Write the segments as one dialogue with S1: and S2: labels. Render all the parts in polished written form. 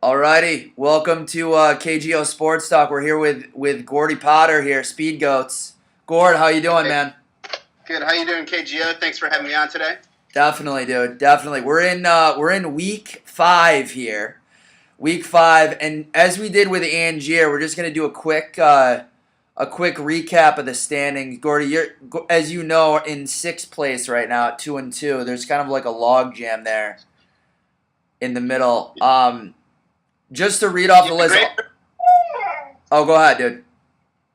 S1: Alrighty, welcome to KGO Sports Talk. We're here with Gordy Potter here, Speed Goats. Gord, how you doing,
S2: Hey,
S1: man?
S2: good. How you doing, KGO? Thanks for having me on today.
S1: Definitely, dude. Definitely. We're in week 5 here, week 5, and as we did with Angier, we're just gonna do a quick recap of the standings. Gordy, you're as you know in 6th place right now at 2-2. There's kind of like a log jam there in the middle. Just to read off
S2: Yeah,
S1: the list.
S2: great.
S1: Oh, go ahead, dude.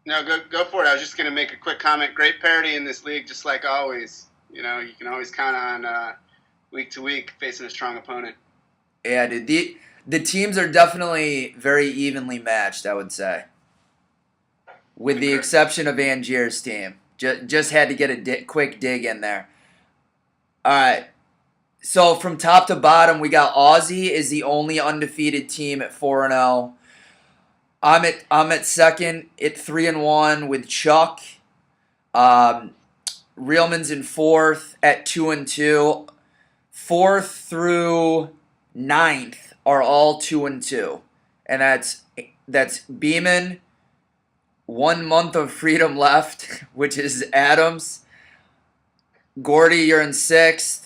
S2: No, go for it. I was just going to make a quick comment. Great parity in this league, just like always. You know, you can always count on week to week facing a strong opponent.
S1: Yeah, dude. The teams are definitely very evenly matched, I would say, with the exception of Angier's team. Just had to get a quick dig in there. All right. So from top to bottom, we got Aussie is the only undefeated team at 4-0. I'm at second at 3-1 with Chuck. Reelman's in fourth at 2-2. Fourth through ninth are all 2-2, and that's Beeman. 1 month of freedom left, which is Adams. Gordy, you're in sixth.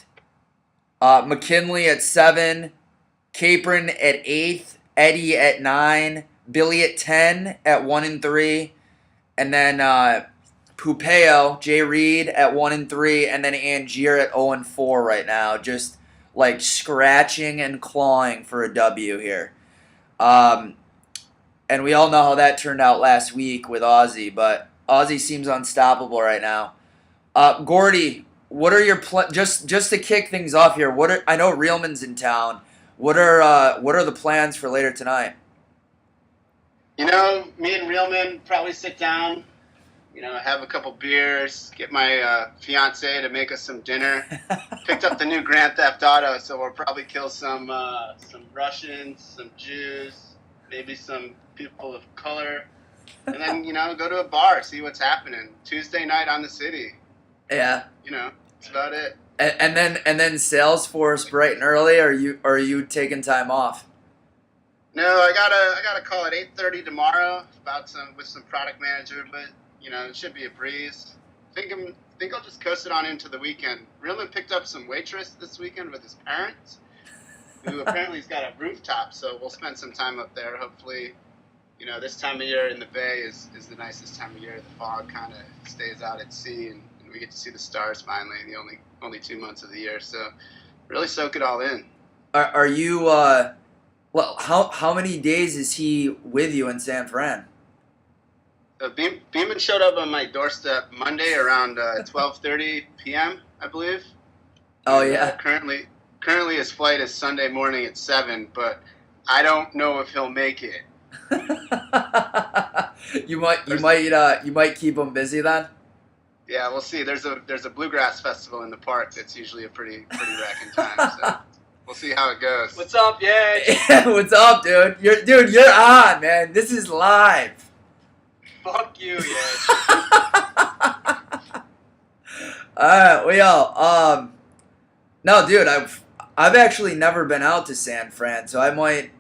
S1: McKinley at 7. Capron at 8th. Eddie at 9. Billy at 10 at 1-3. And then Pupeo, Jay Reed at 1-3. And then Angier at 0-4 right now. Just like scratching and clawing for a W here. And we all know how that turned out last week with Aussie, but Aussie seems unstoppable right now. Gordy, what are your just to kick things off here? I know Reelman's in town. What are the plans for later tonight?
S2: You know, me and Reelman probably sit down, have a couple beers, get my fiance to make us some dinner. Picked up the new Grand Theft Auto, so we'll probably kill some Russians, some Jews, maybe some people of color, and then go to a bar, see what's happening. Tuesday night on the city.
S1: Yeah.
S2: That's about it.
S1: And then Salesforce bright and early. Are you taking time off?
S2: No, I got a call at 8:30 tomorrow with some product manager, but it should be a breeze. Think I'll just coast it on into the weekend. Reelman picked up some waitress this weekend with his parents, who apparently has got a rooftop, so we'll spend some time up there. Hopefully, this time of year in the Bay is the nicest time of year. The fog kind of stays out at sea, and we get to see the stars finally, the only 2 months of the year. So really soak it all in.
S1: Are you well, how many days is he with you in San Fran?
S2: Beeman showed up on my doorstep Monday around 12:30 p.m., I believe.
S1: Oh, yeah.
S2: Currently his flight is Sunday morning at 7, but I don't know if he'll make it.
S1: You might keep him busy then.
S2: Yeah, we'll see. There's a bluegrass festival in the park that's usually a pretty wrecking time. So we'll see how it goes.
S3: What's up, Yay?
S1: What's up, dude? You're on, man. This is live.
S3: Fuck you, Yay.
S1: Alright, well, no, dude, I've actually never been out to San Fran, so I might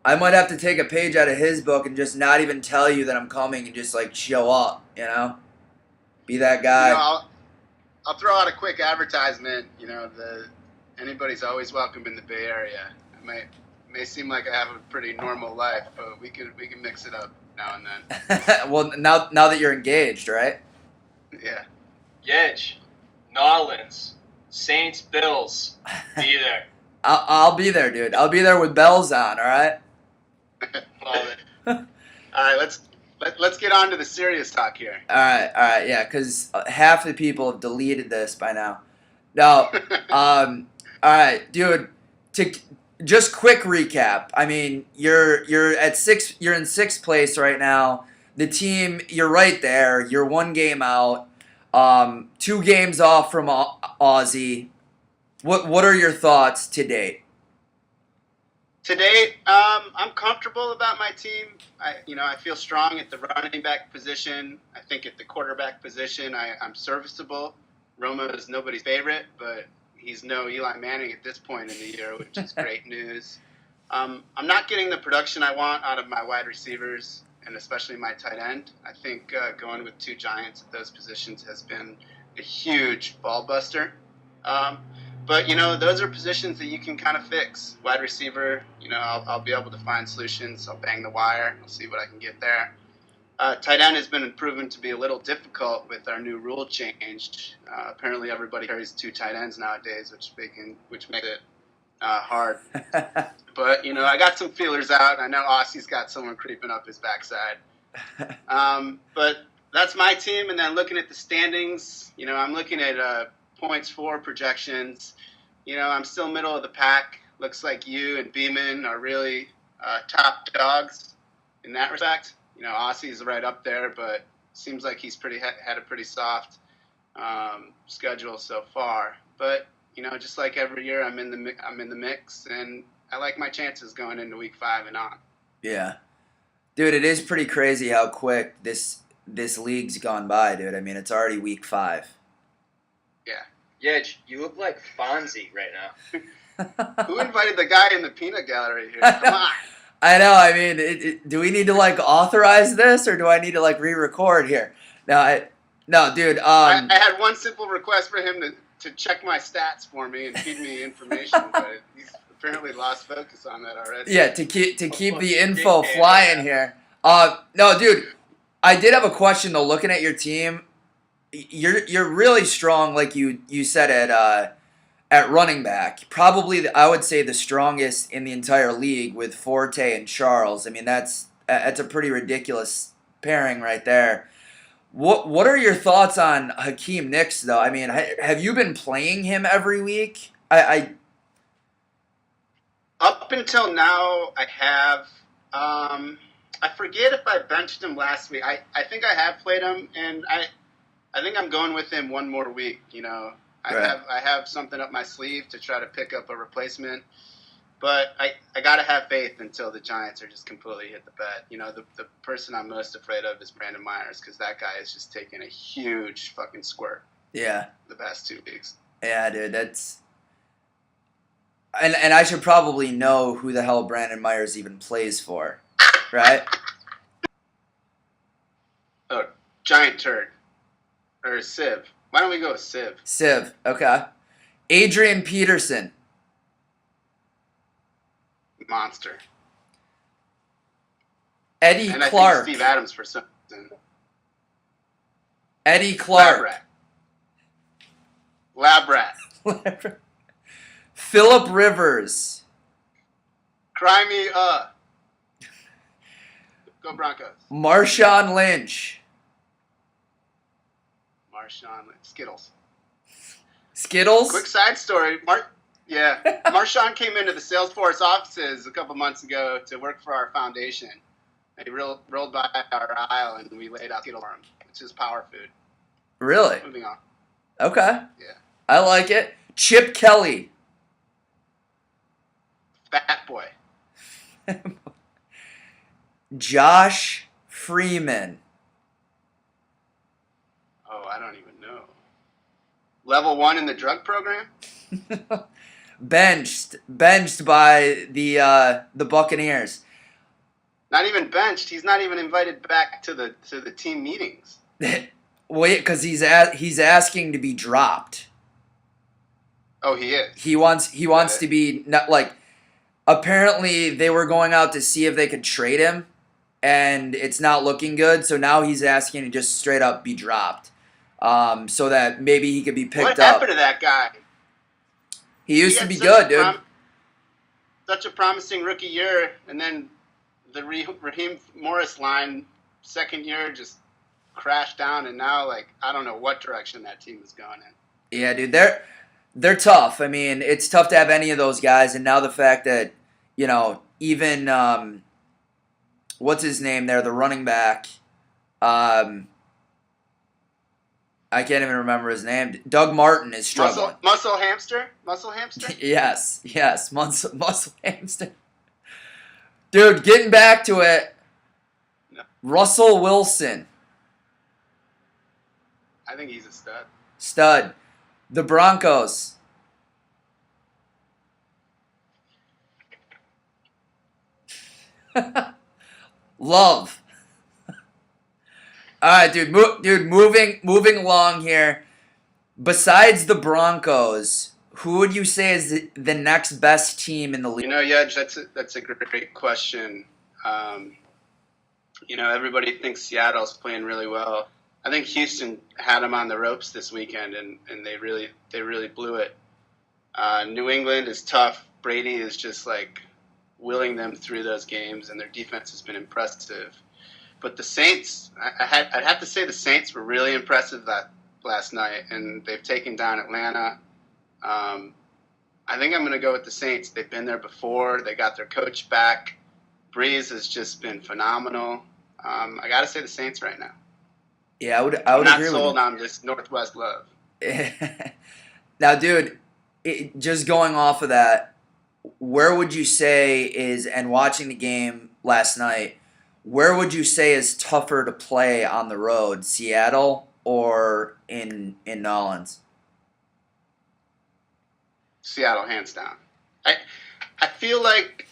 S1: have to take a page out of his book and just not even tell you that I'm coming and just like show up, be that guy.
S2: I'll throw out a quick advertisement. Anybody's always welcome in the Bay Area. It may seem like I have a pretty normal life, but we can mix it up now and then.
S1: Well, now that you're engaged, right?
S2: Yeah.
S3: Yedge, Nolans, Saints, Bills, be there.
S1: I'll be there, dude. I'll be there with bells on. All right.
S3: Love it.
S2: All right, let's get on to the serious talk here.
S1: All right, yeah, because half the people have deleted this by now. No, all right, dude. Just quick recap. I mean, you're at 6. You're in 6th place right now. The team, you're right there. You're 1 game out. 2 games off from Aussie. What are your thoughts to date?
S2: To date, I'm comfortable about my team. I feel strong at the running back position. I think at the quarterback position, I'm serviceable. Roma is nobody's favorite, but he's no Eli Manning at this point in the year, which is great news. I'm not getting the production I want out of my wide receivers and especially my tight end. I think going with two giants at those positions has been a huge ball buster. But, those are positions that you can kind of fix. Wide receiver, I'll be able to find solutions. I'll bang the wire. I'll see what I can get there. Tight end has been proven to be a little difficult with our new rule change. Apparently everybody carries two tight ends nowadays, which makes it hard. But, I got some feelers out. I know Aussie's got someone creeping up his backside. But that's my team. And then looking at the standings, I'm looking at points for projections. I'm still middle of the pack. Looks like you and Beeman are really top dogs in that respect. Aussie's right up there, but seems like he's had a pretty soft schedule so far. But just like every year, I'm in the mix, and I like my chances going into week 5 and on.
S1: Yeah, dude, it is pretty crazy how quick this league's gone by, dude. I mean, it's already week 5.
S2: Yeah.
S3: Yeah, you look like Fonzie right now.
S2: Who invited the guy in the peanut gallery here? Come on.
S1: I know. I mean, do we need to authorize this, or do I need to re-record here? No, dude.
S2: I had one simple request for him to check my stats for me and feed me information, but he's apparently lost focus on that already.
S1: Yeah, to keep the info flying here. No, dude. I did have a question though. Looking at your team, you're really strong, like you said at running back. Probably, I would say the strongest in the entire league with Forte and Charles. I mean, that's a pretty ridiculous pairing right there. What are your thoughts on Hakeem Nicks, though? I mean, have you been playing him every week? I
S2: Up until now, I have. I forget if I benched him last week. I think I have played him, and I think I'm going with him one more week. I have something up my sleeve to try to pick up a replacement, but I gotta have faith until the Giants are just completely hit the bed. The person I'm most afraid of is Brandon Myers, because that guy is just taking a huge fucking squirt.
S1: Yeah.
S2: The past 2 weeks.
S1: Yeah, dude, that's. And I should probably know who the hell Brandon Myers even plays for, right?
S2: Oh, Giant Turd. Or Civ. Why don't we go with Civ?
S1: Civ, okay. Adrian Peterson.
S2: Monster.
S1: Eddie
S2: and
S1: Clark.
S2: I think Steve Adams for some reason.
S1: Eddie Clark.
S2: Lab rat.
S1: Phillip Rivers.
S2: Cry me Go Broncos.
S1: Marshawn Lynch.
S2: Skittles.
S1: Skittles?
S2: Quick side story. Marshawn came into the Salesforce offices a couple months ago to work for our foundation. And he rolled by our aisle and we laid out Skittles for him. It's his power food.
S1: Really?
S2: Moving on.
S1: Okay.
S2: Yeah.
S1: I like it. Chip Kelly.
S2: Fat boy.
S1: Josh Freeman.
S2: Oh, I don't even know. Level 1 in the drug program?
S1: Benched by the Buccaneers.
S2: Not even benched. He's not even invited back to the team meetings.
S1: Wait, because he's asking to be dropped.
S2: Oh, he is.
S1: He wants to be not like. Apparently, they were going out to see if they could trade him, and it's not looking good. So now he's asking to just straight up be dropped, so that maybe he could be picked up.
S2: What happened to that guy?
S1: He used to be good, dude.
S2: Such a promising rookie year, and then the Raheem Morris line, second year, just crashed down, and now, I don't know what direction that team is going in.
S1: Yeah, dude, they're tough. I mean, it's tough to have any of those guys, and now the fact that, even, what's his name there, the running back, I can't even remember his name. Doug Martin is struggling.
S2: Muscle hamster?
S1: Yes, muscle hamster. Dude, getting back to it,
S2: No.
S1: Russell Wilson.
S2: I think he's a stud.
S1: Stud. The Broncos. Love. All right, dude. Moving along here. Besides the Broncos, who would you say is the next best team in the league?
S2: Yudge, that's a great question. Everybody thinks Seattle's playing really well. I think Houston had them on the ropes this weekend, and they really blew it. New England is tough. Brady is just like willing them through those games, and their defense has been impressive. But the Saints, I'd have to say the Saints were really impressive last night, and they've taken down Atlanta. I think I'm going to go with the Saints. They've been there before. They got their coach back. Breeze has just been phenomenal. I got to say the Saints right now.
S1: Yeah, I would
S2: I'm not
S1: agree
S2: sold
S1: with
S2: on this Northwest love.
S1: you. Now, dude, just going off of that, where would you say is, and watching the game last night, where would you say is tougher to play on the road, Seattle or in Nolans?
S2: Seattle, hands down. I feel like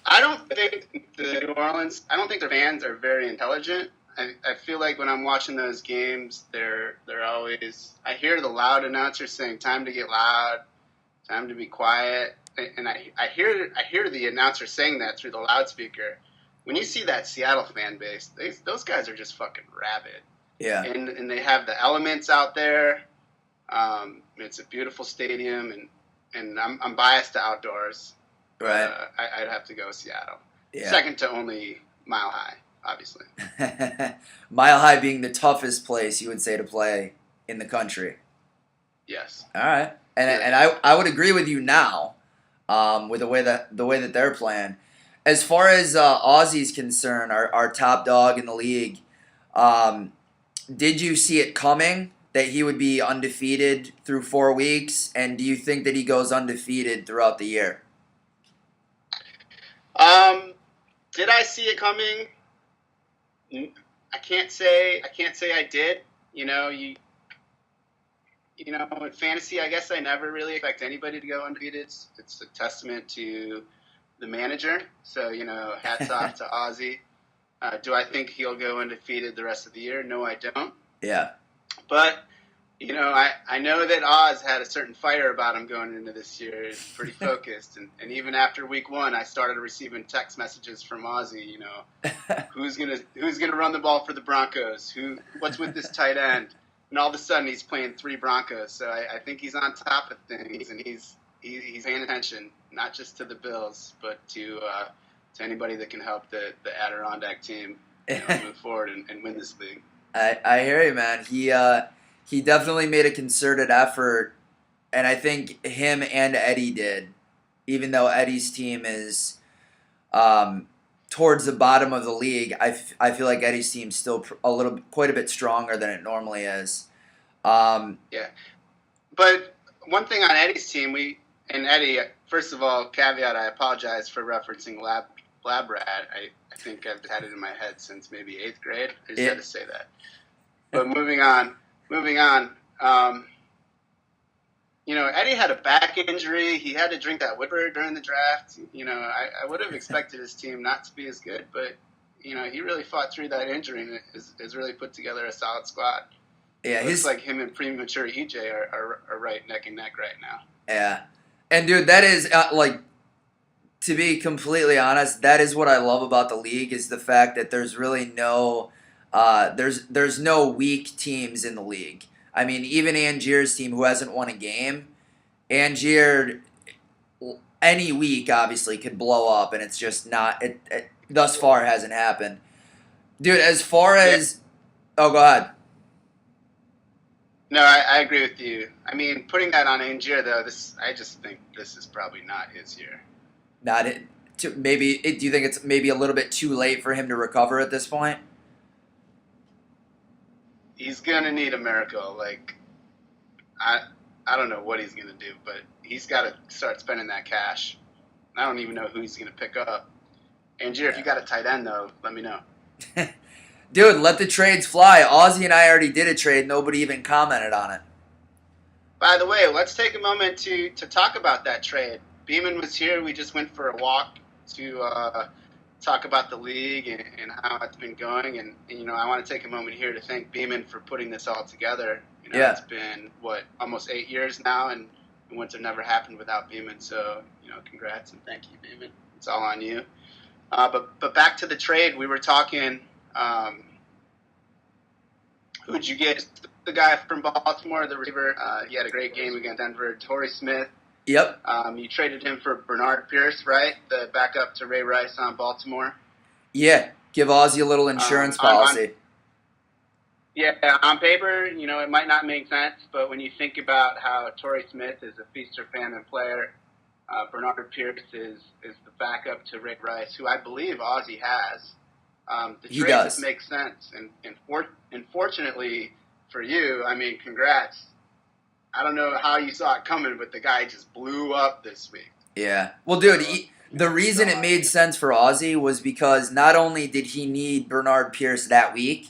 S2: I don't think the New Orleans. I don't think their fans are very intelligent. I feel like when I'm watching those games, they're always. I hear the loud announcers saying, "Time to get loud, time to be quiet," and I hear the announcer saying that through the loudspeaker. When you see that Seattle fan base, those guys are just fucking rabid.
S1: Yeah.
S2: And they have the elements out there. It's a beautiful stadium, and I'm biased to outdoors.
S1: Right.
S2: I'd have to go Seattle.
S1: Yeah.
S2: Second to only Mile High, obviously.
S1: Mile High being the toughest place you would say to play in the country.
S2: Yes.
S1: All right. And I would agree with you now, with the way that they're playing. As far as Aussie's concerned, our top dog in the league, did you see it coming that he would be undefeated through 4 weeks? And do you think that he goes undefeated throughout the year?
S2: Did I see it coming? I can't say I did. In fantasy, I guess I never really expect anybody to go undefeated. It's a testament to the manager. So, hats off to Aussie. Do I think he'll go undefeated the rest of the year? No, I don't.
S1: Yeah.
S2: But, I know that Oz had a certain fire about him going into this year. He's pretty focused. And even after week 1, I started receiving text messages from Ozzy, who's gonna run the ball for the Broncos? What's with this tight end? And all of a sudden he's playing 3 Broncos. So I think he's on top of things, and he's paying attention, not just to the Bills, but to anybody that can help the Adirondack team move forward and win this league.
S1: I hear you, man. He definitely made a concerted effort, and I think him and Eddie did, even though Eddie's team is towards the bottom of the league. I feel like Eddie's team's still quite a bit stronger than it normally is.
S2: Yeah, but one thing on Eddie's team, Eddie, first of all, caveat, I apologize for referencing Lab Rat. I think I've had it in my head since maybe 8th grade. I just had to say that. But moving on. Eddie had a back injury. He had to drink that whipper during the draft. I would have expected his team not to be as good, but, he really fought through that injury and has really put together a solid squad.
S1: Yeah,
S2: it looks like him and premature EJ are right neck and neck right now.
S1: Yeah. And, dude, that is, to be completely honest, that is what I love about the league, is the fact that there's really no there's no weak teams in the league. I mean, even Angier's team, who hasn't won a game, Angier any week obviously could blow up, and it's just not. It thus far hasn't happened, dude. As far as oh, go ahead.
S2: No, I agree with you. I mean, putting that on Angier though, I just think this is probably not his year.
S1: Not it. Maybe. Do you think it's maybe a little bit too late for him to recover at this point?
S2: He's gonna need a miracle. I don't know what he's gonna do, but he's got to start spending that cash. I don't even know who he's gonna pick up. Angier, if you got a tight end though, let me know.
S1: Dude, let the trades fly. Ozzy and I already did a trade. Nobody even commented on it.
S2: By the way, let's take a moment to talk about that trade. Beeman was here. We just went for a walk to talk about the league and how it's been going. And, you know, I want to take a moment here to thank Beeman for putting this all together. You know,
S1: Yeah.
S2: It's been, almost 8 years now, and winter never happened without Beeman. So, you know, congrats and thank you, Beeman. It's all on you. But back to the trade, we were talking, who'd you get? The guy from Baltimore, the receiver. He had a great game against Denver, Torrey Smith.
S1: Yep.
S2: You traded him for Bernard Pierce, right? The backup to Ray Rice on Baltimore.
S1: Yeah. Give Ozzy a little insurance policy.
S2: On paper, you know, it might not make sense, but when you think about how Torrey Smith is a feast or famine player, Bernard Pierce is the backup to Ray Rice, who I believe Ozzy has. The
S1: He
S2: trade
S1: does.
S2: just makes sense, and fortunately for you, I mean, congrats. I don't know how you saw it coming, but the guy just blew up this week.
S1: Yeah. Well, dude, the reason it made sense for Ozzy was because not only did he need Bernard Pierce that week,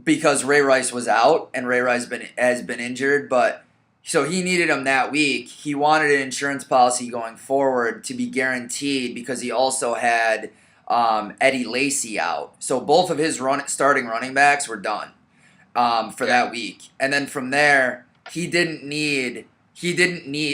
S1: because Ray Rice was out and Ray Rice has been injured, but so he needed him that week. He wanted an insurance policy going forward to be guaranteed because he also had Eddie Lacy out. So both of his starting running backs were done for that week. And then from there, he didn't need,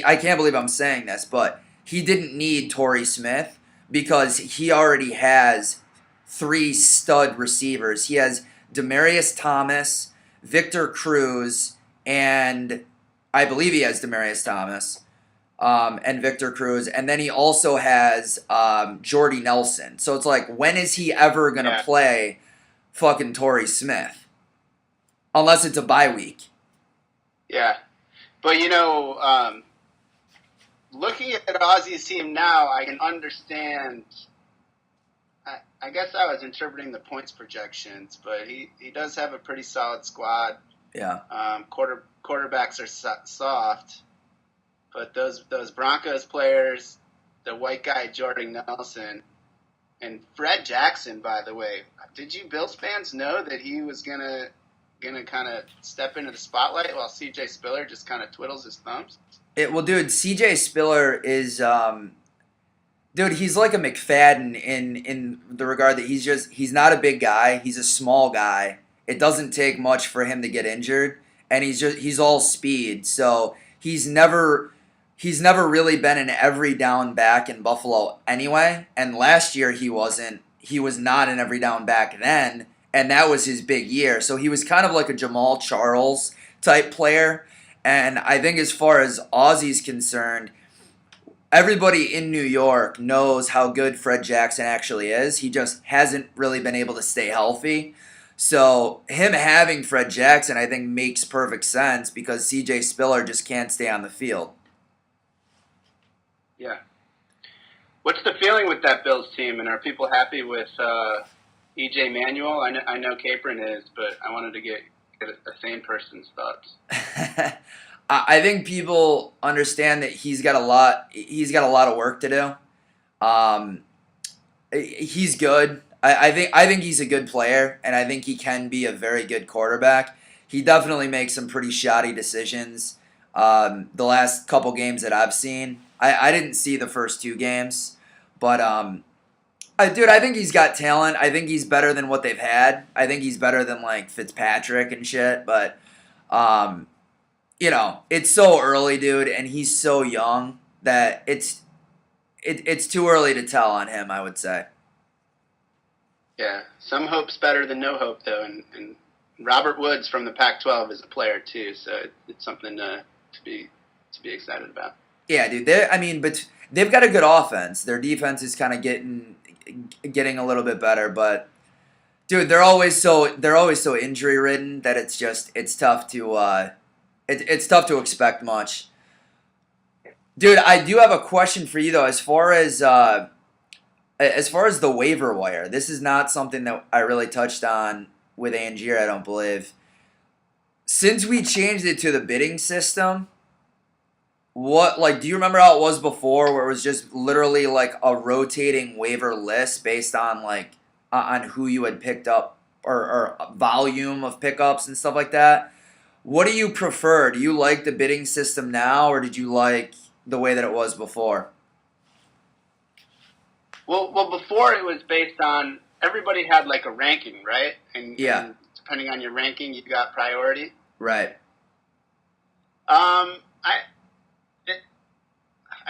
S1: I can't believe I'm saying this, but he didn't need Torrey Smith because he already has 3 stud receivers. He has Demaryius Thomas, Victor Cruz, and I believe he has Demaryius Thomas and Victor Cruz. And then he also has Jordy Nelson. So it's like, when is he ever going to play fucking Torrey Smith? Unless it's a bye week.
S2: Yeah. But, you know, looking at Ozzy's team now, I can understand. I guess I was interpreting the points projections, but he does have a pretty solid squad.
S1: Yeah.
S2: Quarterbacks are soft, but those Broncos players, the white guy Jordan Nelson, and Fred Jackson, by the way, did you Bills fans know that he was gonna kind of step into the spotlight while C.J. Spiller just kind of twiddles his thumbs?
S1: Well, dude, C.J. Spiller is, dude, he's like a McFadden in the regard that he's not a big guy. He's a small guy. It doesn't take much for him to get injured, and he's all speed. So he's never really been an every down back in Buffalo anyway. And last year he was not an every down back then. And that was his big year. So he was kind of like a Jamal Charles type player. And I think as far as Ozzy's concerned, everybody in New York knows how good Fred Jackson actually is. He just hasn't really been able to stay healthy. So him having Fred Jackson, I think, makes perfect sense because C.J. Spiller just can't stay on the field.
S2: Yeah. What's the feeling with that Bills team, and are people happy with E.J. Manuel? I know Capron is, but I wanted to get a sane person's thoughts.
S1: I think people understand that he's got a lot of work to do. He's good. I think he's a good player, and I think he can be a very good quarterback. He definitely makes some pretty shoddy decisions. The last couple games that I've seen, I didn't see the first 2 games, but dude, I think he's got talent. I think he's better than what they've had. I think he's better than like Fitzpatrick and shit. But you know, it's so early, dude, and he's so young that it's too early to tell on him, I would say.
S2: Yeah, some hope's better than no hope, though, and Robert Woods from the Pac-12 is a player too, so it's something to be excited about.
S1: Yeah, dude. But they've got a good offense. Their defense is kind of getting a little bit better, but dude, they're always so injury ridden that it's tough to it's tough to expect much. Dude, I do have a question for you though. As far as the waiver wire, this is not something that I really touched on with Angier, I don't believe. Since we changed it to the bidding system, do you remember how it was before, where it was just literally like a rotating waiver list based on on who you had picked up or volume of pickups and stuff like that? What do you prefer? Do you like the bidding system now, or did you like the way that it was before?
S2: Well, before it was based on everybody had like a ranking, right? And depending on your ranking, you got priority.
S1: Right.
S2: I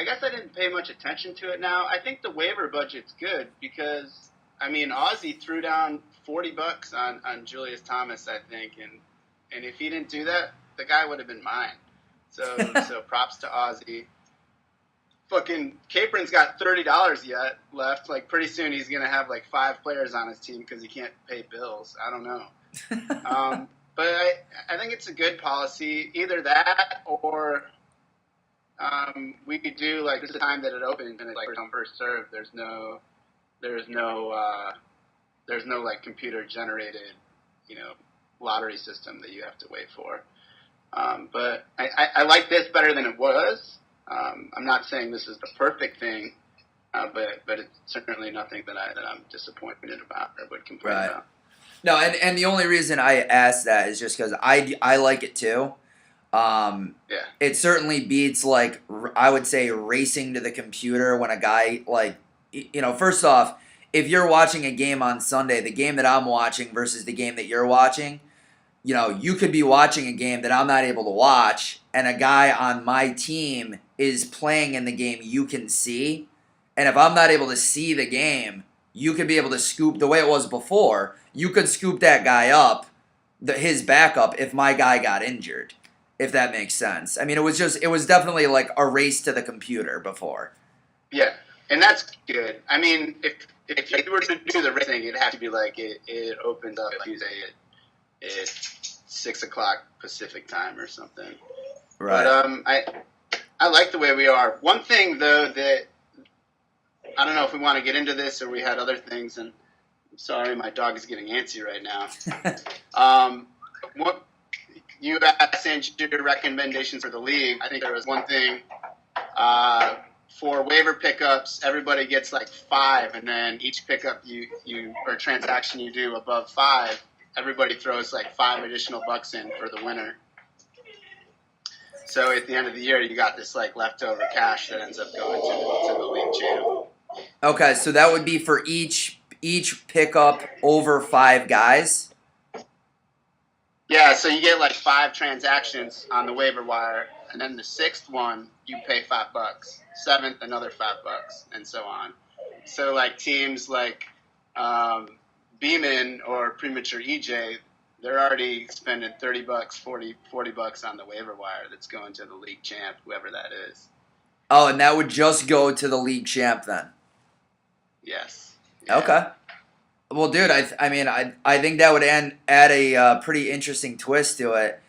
S2: guess I didn't pay much attention to it now. I think the waiver budget's good because, I mean, Ozzy threw down $40 on Julius Thomas, I think, and if he didn't do that, the guy would have been mine. So props to Ozzy. Fucking Capron's got $30 yet left. Like, pretty soon he's going to have, like, 5 players on his team because he can't pay bills. I don't know. But I think it's a good policy. Either that or we could do, like, the time that it opens and it's, like, first come, first serve. There's no like, computer-generated, lottery system that you have to wait for. But I like this better than it was. I'm not saying this is the perfect thing, but it's certainly nothing that I'm disappointed about or would complain about.
S1: No, and the only reason I asked that is just because I like it too. It certainly beats, like, I would say, racing to the computer when a guy, like, first off, if you're watching a game on Sunday, the game that I'm watching versus the game that you're watching, you could be watching a game that I'm not able to watch, and a guy on my team is playing in the game you can see. And if I'm not able to see the game, you could be able to scoop, the way it was before, you could scoop that guy up, his backup, if my guy got injured, if that makes sense. I mean, it was definitely like a race to the computer before.
S2: Yeah, and that's good. I mean, if you were to do the racing, it'd have to be like it opens up, like, Tuesday at 6 o'clock Pacific time or something.
S1: Right.
S2: But I like the way we are. One thing, though, that I don't know if we want to get into this or we had other things, and I'm sorry, my dog is getting antsy right now. What you asked your recommendations for the league. I think there was one thing for waiver pickups. Everybody gets like 5, and then each pickup you or transaction you do above 5, everybody throws like 5 additional bucks in for the winner. So at the end of the year, you got this like leftover cash that ends up going to the league champ.
S1: Okay, so that would be for each pickup over 5 guys.
S2: Yeah, so you get like 5 transactions on the waiver wire, and then the 6th one you pay $5, 7th another $5, and so on. So like teams like Beeman or Premature EJ, they're already spending $30, $40 on the waiver wire that's going to the league champ, whoever that is.
S1: Oh, and that would just go to the league champ then?
S2: Yes. Yeah.
S1: Okay. Well, dude, I think that would add a pretty interesting twist to it.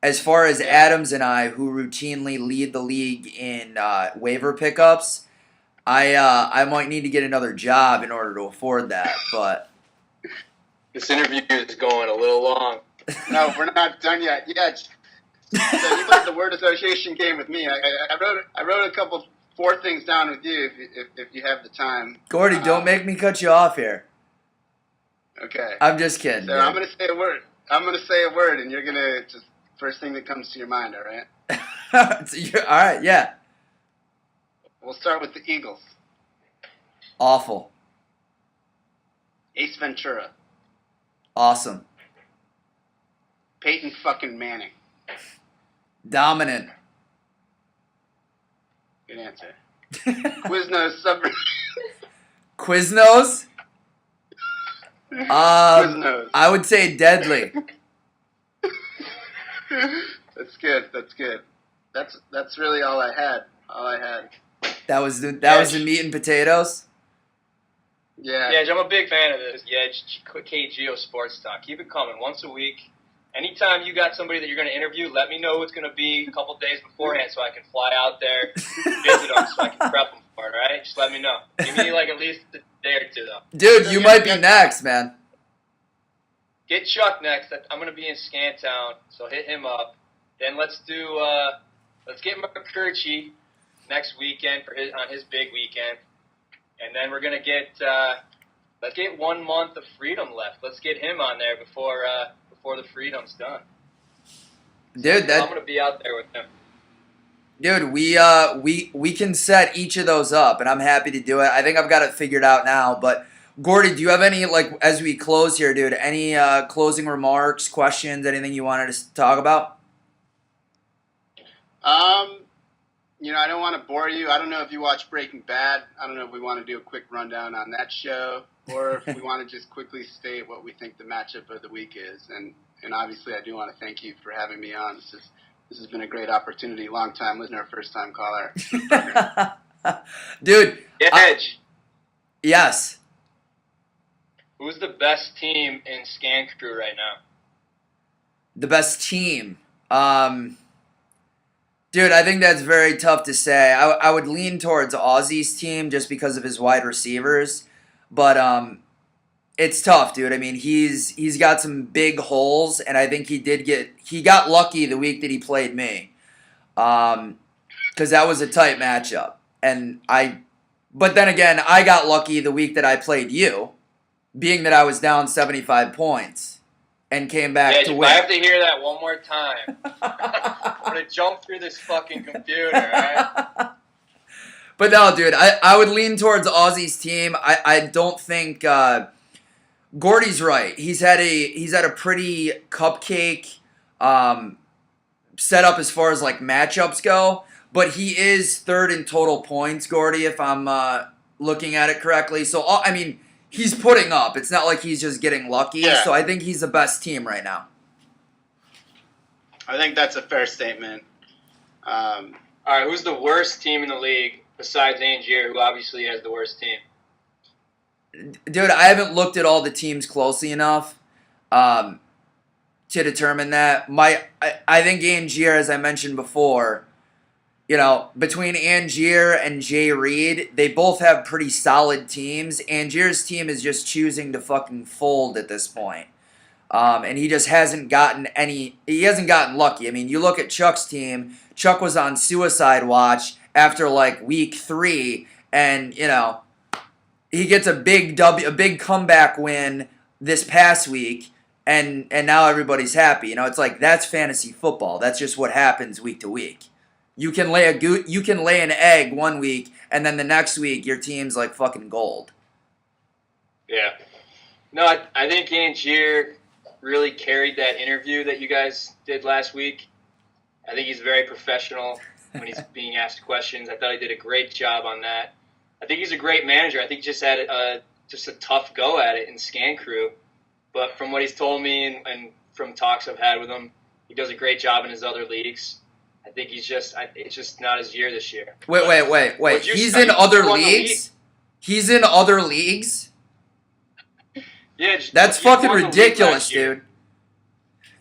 S1: As far as Adams and I, who routinely lead the league in waiver pickups, I might need to get another job in order to afford that, but...
S3: This interview is going a little long.
S2: No, we're not done yet. Yeah, so you played the word association game with me. I wrote a couple 4 things down with you if you have the time.
S1: Gordy, don't make me cut you off here.
S2: Okay.
S1: I'm just kidding.
S2: So dude. I'm gonna say a word. And you're gonna just first thing that comes to your mind. All right.
S1: All right. Yeah.
S2: We'll start with the Eagles.
S1: Awful.
S2: Ace Ventura.
S1: Awesome.
S2: Peyton fucking Manning.
S1: Dominant.
S2: Good answer. Quiznos sub.
S1: Quiznos?
S2: Quiznos.
S1: I would say deadly.
S2: That's good. That's really all I had.
S1: That was the meat and potatoes?
S2: Yeah.
S3: Yeah, I'm a big fan of this. Yeah, KGO Sports Talk. Keep it coming once a week. Anytime you got somebody that you're going to interview, let me know what's going to be a couple days beforehand so I can fly out there, visit them, so I can prep them for it, all right? Just let me know. Give me like at least a day or 2, though.
S1: Dude, you might be next, man.
S3: Get Chuck next. I'm going to be in Scantown, so hit him up. Then let's get McCurchie next weekend on his big weekend. And then we're going to let's get 1 month of Freedom left. Let's get him on there before the Freedom's done.
S1: Dude,
S3: I'm going to be out there with him.
S1: Dude, we can set each of those up, and I'm happy to do it. I think I've got it figured out now. But Gordy, do you have any, like, as we close here, dude? Any closing remarks, questions, anything you wanted to talk about?
S2: I don't want to bore you. I don't know if you watch Breaking Bad. I don't know if we want to do a quick rundown on that show, or if we want to just quickly state what we think the matchup of the week is. And obviously, I do want to thank you for having me on. This has been a great opportunity. Long time listener, first time caller.
S1: Dude.
S3: Edge.
S1: Yes.
S3: Who's the best team in Skancrew right now?
S1: The best team. Dude, I think that's very tough to say. I would lean towards Ozzy's team just because of his wide receivers. But it's tough, dude. I mean, he's got some big holes, and I think he got lucky the week that he played me. Because that was a tight matchup. But then again, I got lucky the week that I played you, being that I was down 75 points and came back to win.
S3: I have to hear that one more time. I'm going to jump through this fucking computer, alright?
S1: But no, dude, I would lean towards Ozzy's team. I don't think Gordy's right. He's had a pretty cupcake setup as far as like matchups go, but he is third in total points, Gordy, if I'm looking at it correctly. So I mean, he's putting up. It's not like he's just getting lucky.
S2: Yeah.
S1: So I think he's the best team right now.
S2: I think that's a fair statement.
S3: All right, who's the worst team in the league besides Angier, who obviously has the worst team?
S1: Dude, I haven't looked at all the teams closely enough to determine that. I think Angier, as I mentioned before, between Angier and Jay Reed, they both have pretty solid teams. Angier's team is just choosing to fucking fold at this point. And he just hasn't gotten lucky. I mean, you look at Chuck's team, Chuck was on suicide watch after like week 3, and he gets a big comeback win this past week, and now everybody's happy. It's like that's fantasy football. That's just what happens week to week. You can lay an egg one week, and then the next week your team's like fucking gold.
S3: Yeah. No, I think Angier really carried that interview that you guys did last week. I think he's very professional when he's being asked questions. I thought he did a great job on that. I think he's a great manager. I think he just had a tough go at it in Skancrew. But from what he's told me and from talks I've had with him, he does a great job in his other leagues. I think it's just not his year this year.
S1: Wait. He's in other leagues? He's in other leagues?
S3: Yeah.
S1: That's fucking ridiculous, dude.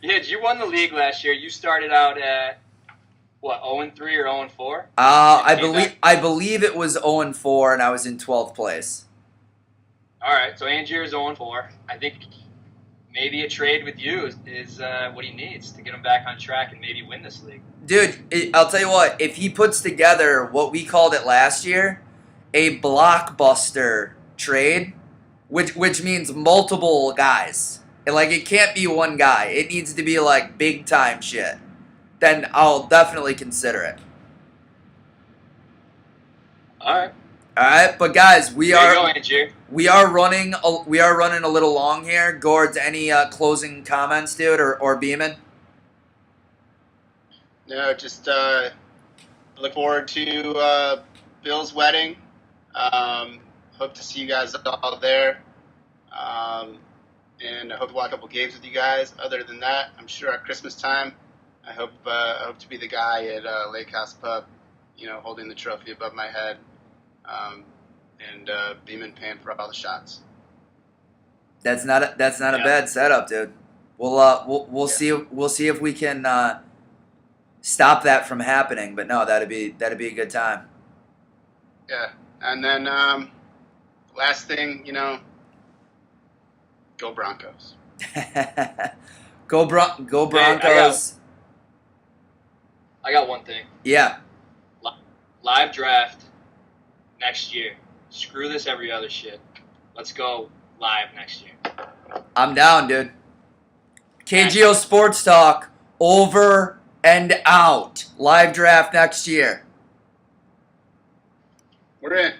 S3: Yeah, you won the league last year. You started out at, what, 0-3 or 0-4?
S1: I believe it was 0-4, and I was in 12th place.
S3: All right, so Angier is 0-4. I think maybe a trade with you is what he needs to get him back on track and maybe win this league.
S1: Dude, I'll tell you what. If he puts together what we called it last year, a blockbuster trade, which means multiple guys. Like, it can't be one guy. It needs to be, like, big-time shit. Then I'll definitely consider it.
S3: All
S1: right, but guys, we are running a little long here. Gords, any closing comments, dude, or Beeman?
S2: No, just look forward to Bill's wedding. Hope to see you guys all there. And I hope to watch a couple games with you guys. Other than that, I'm sure at Christmas time, I hope to be the guy at Lake House Pub, holding the trophy above my head, and Beeman paying for all the shots.
S1: That's not a bad setup, dude. We'll see if we can stop that from happening. But no, that'd be a good time.
S2: Yeah, and then last thing, go Broncos.
S1: Go Broncos.
S3: I got one thing.
S1: Yeah.
S3: Live draft next year. Screw this every other shit. Let's go live next year.
S1: I'm down, dude. KGO Sports Talk over and out. Live draft next year.
S2: We're in.